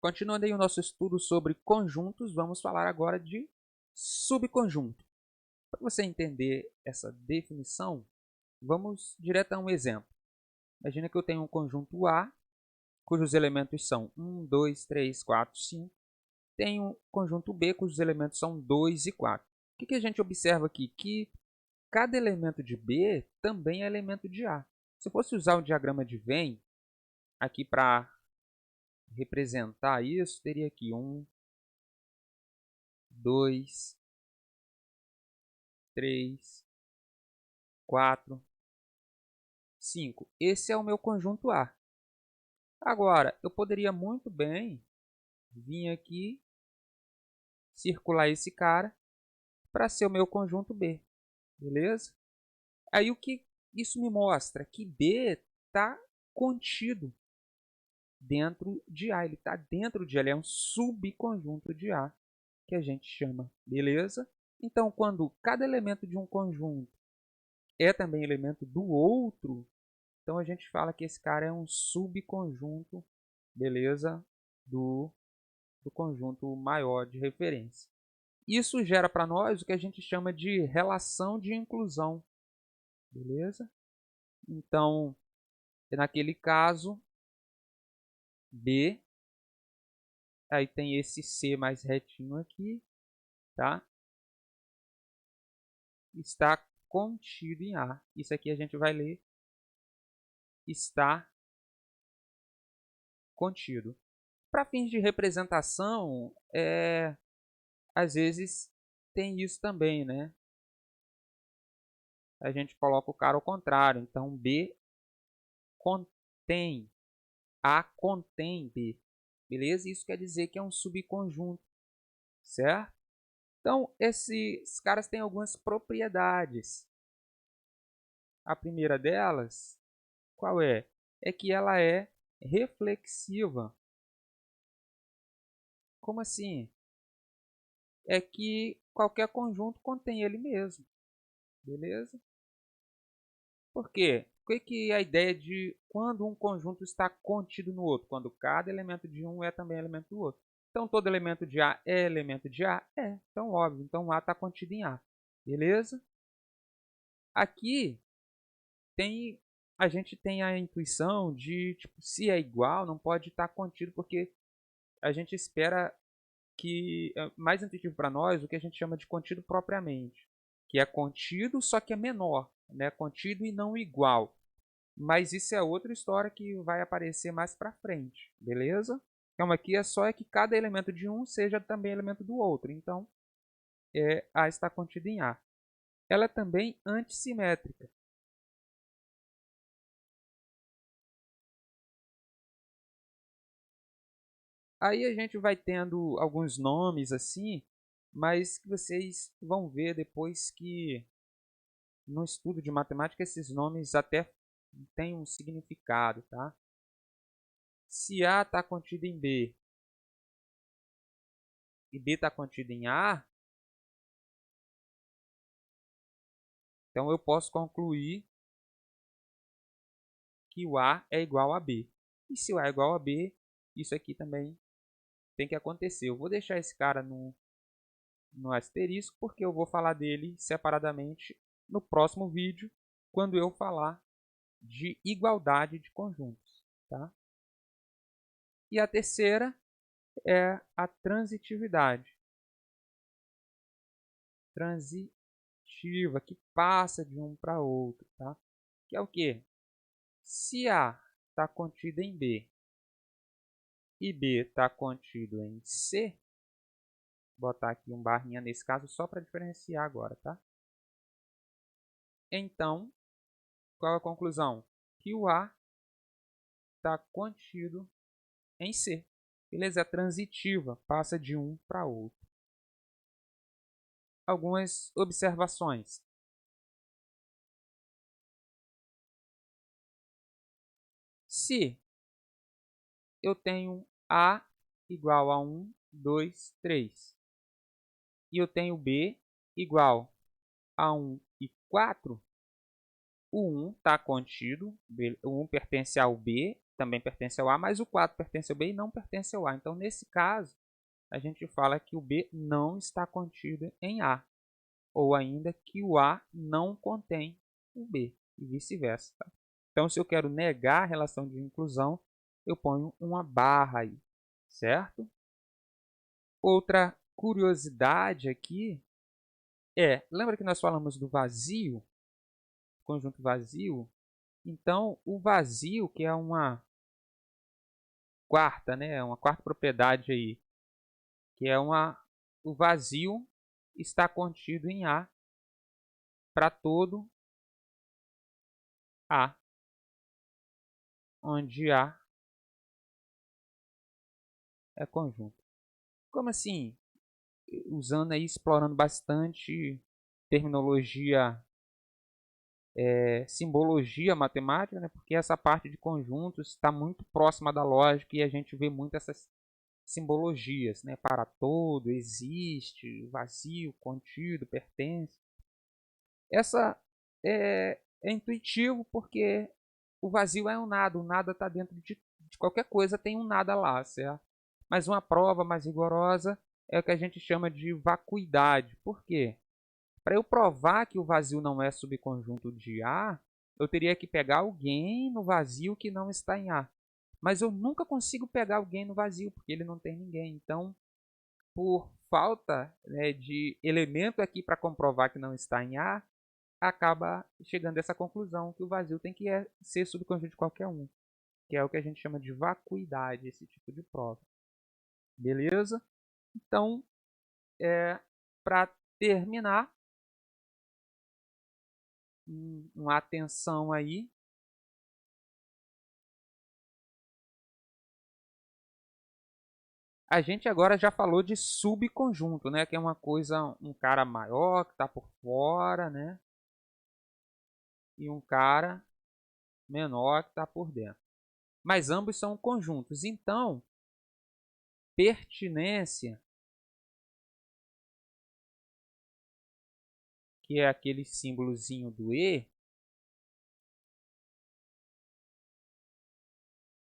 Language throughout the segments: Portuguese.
Continuando aí o nosso estudo sobre conjuntos, vamos falar agora de subconjunto. Para você entender essa definição, vamos direto a um exemplo. Imagina que eu tenho um conjunto A, cujos elementos são 1, 2, 3, 4, 5. Tenho um conjunto B, cujos elementos são 2 e 4. O que a gente observa aqui? Que cada elemento de B também é elemento de A. Se eu fosse usar o diagrama de Venn, aqui para representar isso, teria aqui 1, 2, 3, 4, 5. Esse é o meu conjunto A. Agora, eu poderia muito bem vir aqui, circular esse cara para ser o meu conjunto B. Beleza? Aí o que isso me mostra? Que B está contido dentro de A. Ele está dentro de A. Ele é um subconjunto de A, que a gente chama. Beleza? Então, quando cada elemento de um conjunto é também elemento do outro, então a gente fala que esse cara é um subconjunto, beleza, do conjunto maior de referência. Isso gera para nós o que a gente chama de relação de inclusão, beleza? Então, naquele caso, B, aí tem esse C mais retinho aqui, tá? Está contido em A. Isso aqui a gente vai ler está contido. Para fins de representação, às vezes tem isso também, né? A gente coloca o cara ao contrário. Então, B contém, A contém B. Beleza? Isso quer dizer que é um subconjunto, certo? Então, esses caras têm algumas propriedades. A primeira delas, qual é? É que ela é reflexiva. Como assim? É que qualquer conjunto contém ele mesmo. Beleza? Por quê? O que é a ideia de quando um conjunto está contido no outro? Quando cada elemento de um é também elemento do outro. Então, todo elemento de A é elemento de A? É. Então, óbvio. Então, A está contido em A. Beleza? Aqui, a gente tem a intuição de, tipo, se é igual, não pode estar contido, porque a gente espera que é mais intuitivo para nós o que a gente chama de contido propriamente, que é contido, só que é menor, né? Contido e não igual. Mas isso é outra história que vai aparecer mais para frente, beleza? Então aqui é que cada elemento de um seja também elemento do outro. Então, A está contida em A. Ela é também antissimétrica. Aí a gente vai tendo alguns nomes assim, mas que vocês vão ver depois que no estudo de matemática esses nomes até têm um significado, tá? Se A está contido em B e B está contido em A, então eu posso concluir que o A é igual a B. E se o A é igual a B, isso aqui também tem que acontecer. Eu vou deixar esse cara no asterisco porque eu vou falar dele separadamente no próximo vídeo, quando eu falar de igualdade de conjuntos. Tá? E a terceira é a transitividade. Transitiva, que passa de um para outro. Tá? Que é o quê? Se A está contido em B e B está contido em C, vou botar aqui um barrinha nesse caso só para diferenciar agora, tá? Então, qual é a conclusão? Que o A está contido em C. Beleza? É transitiva, passa de um para outro. Algumas observações. Se eu tenho A igual a 1, 2, 3 e eu tenho B igual a 1 e 4, o 1 está contido, o 1 pertence ao B também pertence ao A, mas o 4 pertence ao B e não pertence ao A. Então, nesse caso, a gente fala que o B não está contido em A, ou ainda que o A não contém o B, e vice-versa. Tá? Então, se eu quero negar a relação de inclusão, eu ponho uma barra aí, certo? Outra curiosidade aqui lembra que nós falamos do vazio, conjunto vazio? Então, o vazio, que é uma quarta propriedade aí, que é o vazio está contido em A para todo A, onde A é conjunto. Como assim? Usando aí, explorando bastante terminologia, simbologia matemática, né? Porque essa parte de conjuntos está muito próxima da lógica e a gente vê muito essas simbologias, né? Para todo, existe, vazio, contido, pertence. Essa é intuitivo porque o vazio é um nada, o nada está dentro de qualquer coisa, tem um nada lá, certo? Mas uma prova mais rigorosa é o que a gente chama de vacuidade. Por quê? Para eu provar que o vazio não é subconjunto de A, eu teria que pegar alguém no vazio que não está em A. Mas eu nunca consigo pegar alguém no vazio, porque ele não tem ninguém. Então, por falta, né, de elemento aqui para comprovar que não está em A, acaba chegando a essa conclusão que o vazio tem que ser subconjunto de qualquer um, que é o que a gente chama de vacuidade, esse tipo de prova. Beleza? Então, para terminar, uma atenção aí. A gente agora já falou de subconjunto, né? Que é uma coisa, um cara maior que está por fora, né? E um cara menor que está por dentro. Mas ambos são conjuntos. Então, pertinência, que é aquele símbolozinho do E,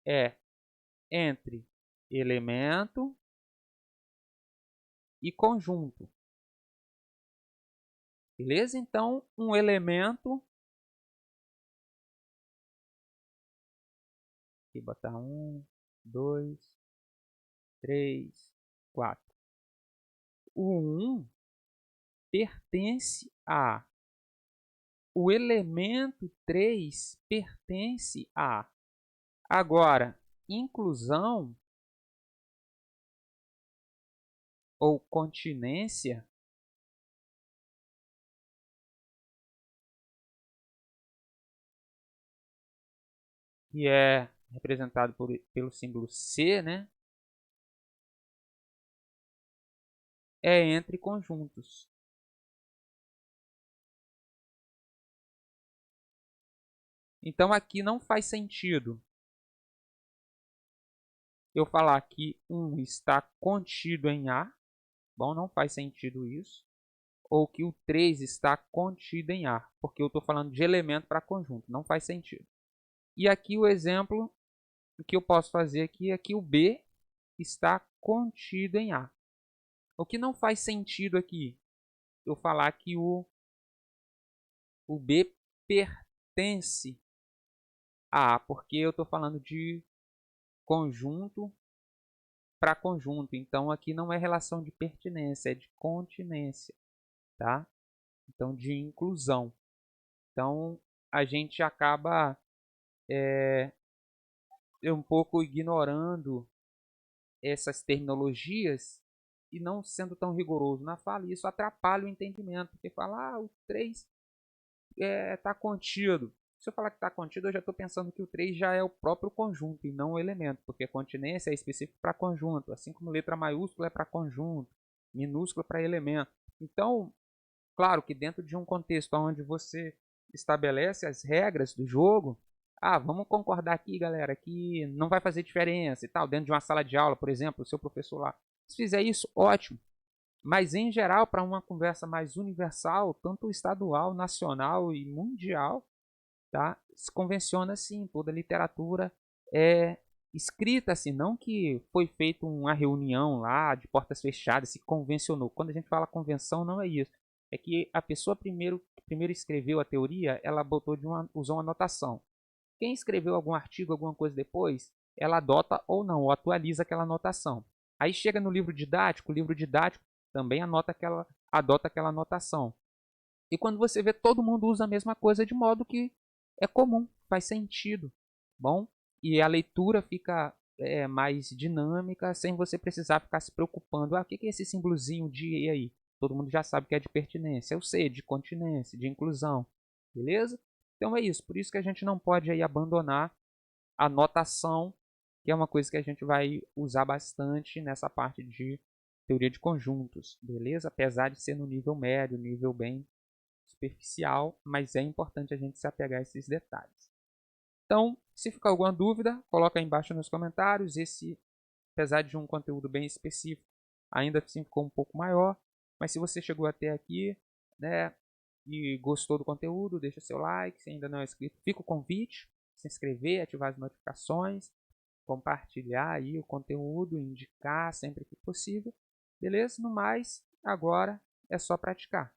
é entre elemento e conjunto. Beleza? Então, um elemento, aqui botar 1, 2, 3, 4. O 1 pertence a. O elemento 3 pertence a. Agora, inclusão ou continência que é representado pelo símbolo C, né? É entre conjuntos. Então, aqui não faz sentido eu falar que 1 está contido em A. Bom, não faz sentido isso. Ou que o 3 está contido em A, porque eu estou falando de elemento para conjunto. Não faz sentido. E aqui o exemplo que eu posso fazer aqui é que o B está contido em A. O que não faz sentido aqui, eu falar que o B pertence a A, porque eu estou falando de conjunto para conjunto. Então, aqui não é relação de pertinência, é de continência, tá? Então, de inclusão. Então, a gente acaba um pouco ignorando essas terminologias e não sendo tão rigoroso na fala. E isso atrapalha o entendimento, porque fala, o 3 está contido. Se eu falar que está contido, eu já estou pensando que o 3 já é o próprio conjunto e não o elemento, porque a continência é específica para conjunto, assim como letra maiúscula é para conjunto, minúscula para elemento. Então, claro que dentro de um contexto onde você estabelece as regras do jogo, vamos concordar aqui, galera, que não vai fazer diferença e tal, dentro de uma sala de aula, por exemplo, o seu professor lá. Se fizer isso, ótimo. Mas, em geral, para uma conversa mais universal, tanto estadual, nacional e mundial, tá? Se convenciona, sim, toda literatura escrita assim, não que foi feita uma reunião lá de portas fechadas, se convencionou. Quando a gente fala convenção, não é isso. É que a pessoa primeiro escreveu a teoria, ela usou uma anotação. Quem escreveu algum artigo, alguma coisa depois, ela adota ou não, ou atualiza aquela anotação. Aí chega no livro didático, o livro didático também adota aquela anotação. E quando você vê, todo mundo usa a mesma coisa de modo que é comum, faz sentido, bom? E a leitura fica mais dinâmica, sem você precisar ficar se preocupando. O que é esse símbolozinho de E aí? Todo mundo já sabe que é de pertinência. Eu sei, de continência, de inclusão. Beleza? Então é isso. Por isso que a gente não pode aí abandonar a notação, que é uma coisa que a gente vai usar bastante nessa parte de teoria de conjuntos. Beleza? Apesar de ser no nível médio, nível bem superficial, mas é importante a gente se apegar a esses detalhes. Então, se ficar alguma dúvida, coloca aí embaixo nos comentários. Esse, apesar de um conteúdo bem específico, ainda assim ficou um pouco maior. Mas se você chegou até aqui, né, e gostou do conteúdo, deixa seu like. Se ainda não é inscrito, fica o convite, se inscrever, ativar as notificações, compartilhar aí o conteúdo, indicar sempre que possível. Beleza? No mais, agora é só praticar.